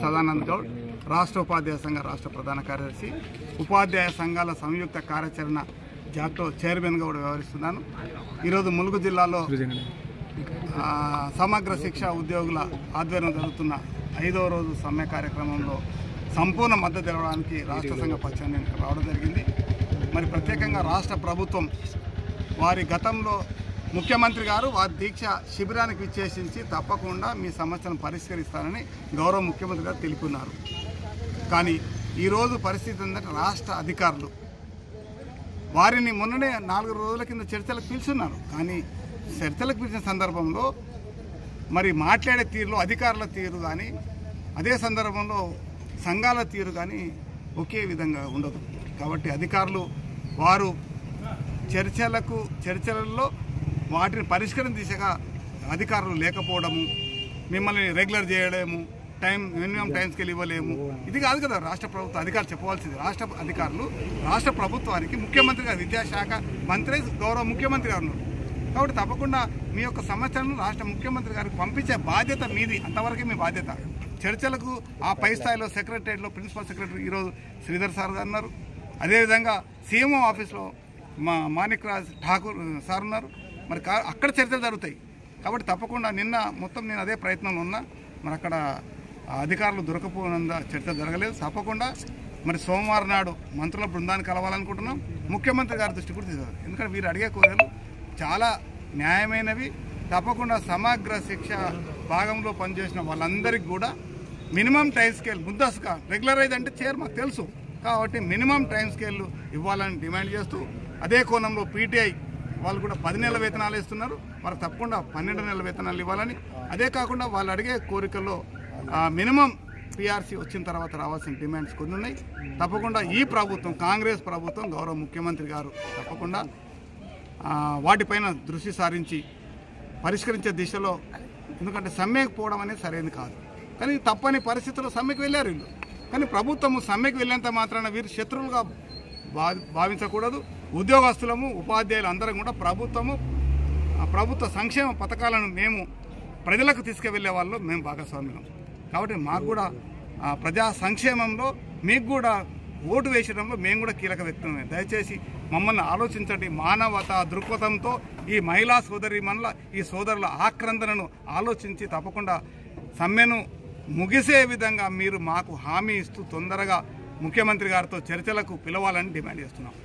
సదానంద్ గౌడ్ రాష్ట్ర ఉపాధ్యాయ సంఘ రాష్ట్ర ప్రధాన కార్యదర్శి, ఉపాధ్యాయ సంఘాల సంయుక్త కార్యాచరణ జాక్టో చైర్మన్గా కూడా వ్యవహరిస్తున్నాను. ఈరోజు ములుగు జిల్లాలో సమగ్ర శిక్ష ఉద్యోగుల ఆధ్వర్యంలో జరుగుతున్న 5వ రోజు సమ్మె కార్యక్రమంలో సంపూర్ణ మద్దతు తెలవడానికి రాష్ట్ర సంఘ పక్షాన్ని రావడం జరిగింది. మరి ప్రత్యేకంగా రాష్ట్ర ప్రభుత్వం వారి గతంలో ముఖ్యమంత్రి గారు వారి దీక్ష శిబిరానికి విచ్చేసించి తప్పకుండా మీ సమస్యను పరిష్కరిస్తానని గౌరవ ముఖ్యమంత్రి గారు తెలుపున్నారు. కానీ ఈరోజు పరిస్థితి ఏంటంటే రాష్ట్ర అధికారులు వారిని మొన్ననే 4 రోజుల కింద చర్చలకు పిలుచున్నారు. కానీ చర్చలకు పిలిచిన సందర్భంలో మరి మాట్లాడే తీరులో అధికారుల తీరు కానీ అదే సందర్భంలో సంఘాల తీరు కానీ ఒకే విధంగా ఉండదు. కాబట్టి అధికారులు వారు చర్చలలో వాటిని పరిష్కరణ దిశగా అధికారులు లేకపోవడము, మిమ్మల్ని రెగ్యులర్ చేయడము, మినిమం టైమ్స్కి ఇవ్వలేము, ఇది కాదు కదా రాష్ట్ర ప్రభుత్వ అధికారులు చెప్పవలసింది. రాష్ట్ర అధికారులు రాష్ట్ర ప్రభుత్వానికి ముఖ్యమంత్రి గారు, విద్యాశాఖ మంత్రి గౌరవ ముఖ్యమంత్రి గారు ఉన్నారు. కాబట్టి తప్పకుండా మీ యొక్క సమస్యలను రాష్ట్ర ముఖ్యమంత్రి గారికి పంపించే బాధ్యత మీది, అంతవరకే మీ బాధ్యత. చర్చలకు ఆ పై స్థాయిలో సెక్రటరియట్లో ప్రిన్సిపల్ సెక్రటరీ ఈరోజు శ్రీధర్ సార్ గారు ఉన్నారు. అదేవిధంగా సీఎంఓ ఆఫీస్లో మాణిక్ రాజ్ ఠాకూర్ సార్ ఉన్నారు. మరి అక్కడ చర్చలు జరుగుతాయి. కాబట్టి తప్పకుండా నేను అదే ప్రయత్నంలో ఉన్నా. మరి అక్కడ అధికారులు దొరకపోయినంత చర్చ జరగలేదు. తప్పకుండా మరి సోమవారం నాడు మంత్రుల బృందాన్ని కలవాలనుకుంటున్నాం. ముఖ్యమంత్రి గారి దృష్టి కూడా తీసుకోవాలి. ఎందుకంటే వీరు అడిగే కోరికలు చాలా న్యాయమైనవి. తప్పకుండా సమగ్ర శిక్ష భాగంలో పనిచేసిన వాళ్ళందరికీ కూడా మినిమం టైం స్కేల్ ముద్దస్తుగా రెగ్యులరైజ్ అంటే మాకు తెలుసు. కాబట్టి మినిమం టైం స్కేల్ ఇవ్వాలని డిమాండ్ చేస్తూ, అదే కోణంలో పీటీఐ వాళ్ళు కూడా 10 నెలల వేతనాలు ఇస్తున్నారు. వారికి తప్పకుండా 12 నెలల వేతనాలు ఇవ్వాలని, అదే కాకుండా వాళ్ళు అడిగే కోరికల్లో మినిమం పీఆర్సీ వచ్చిన తర్వాత రావాల్సిన డిమాండ్స్ కొన్ని ఉన్నాయి. తప్పకుండా ఈ ప్రభుత్వం, కాంగ్రెస్ ప్రభుత్వం, గౌరవ ముఖ్యమంత్రి గారు తప్పకుండా వాటిపైన దృష్టి సారించి పరిష్కరించే దిశలో, ఎందుకంటే సమ్మెకు పోవడం అనేది సరైనది కాదు. కానీ తప్పని పరిస్థితుల్లో సమ్మెకు వెళ్ళారు వీళ్ళు. కానీ ప్రభుత్వము సమ్మెకు వెళ్ళేంత మాత్రాన వీరు శత్రువులుగా భావించకూడదు. ఉద్యోగస్తులము, ఉపాధ్యాయులు అందరం కూడా ప్రభుత్వ సంక్షేమ పథకాలను మేము ప్రజలకు తీసుకువెళ్లే వాళ్ళు మేము భాగస్వామ్యం. కాబట్టి మాకు కూడా ప్రజా సంక్షేమంలో మీకు కూడా ఓటు వేసడంలో మేము కూడా కీలక వ్యక్తమే. దయచేసి మమ్మల్ని ఆలోచించండి. మానవత దృక్పథంతో ఈ మహిళా సోదరీమణుల, ఈ సోదరుల ఆక్రందనను ఆలోచించి తప్పకుండా సమ్మెను ముగిసే విధంగా మీరు మాకు హామీ ఇస్తూ తొందరగా ముఖ్యమంత్రి గారితో చర్చలకు పిలవాలని డిమాండ్ చేస్తున్నాం.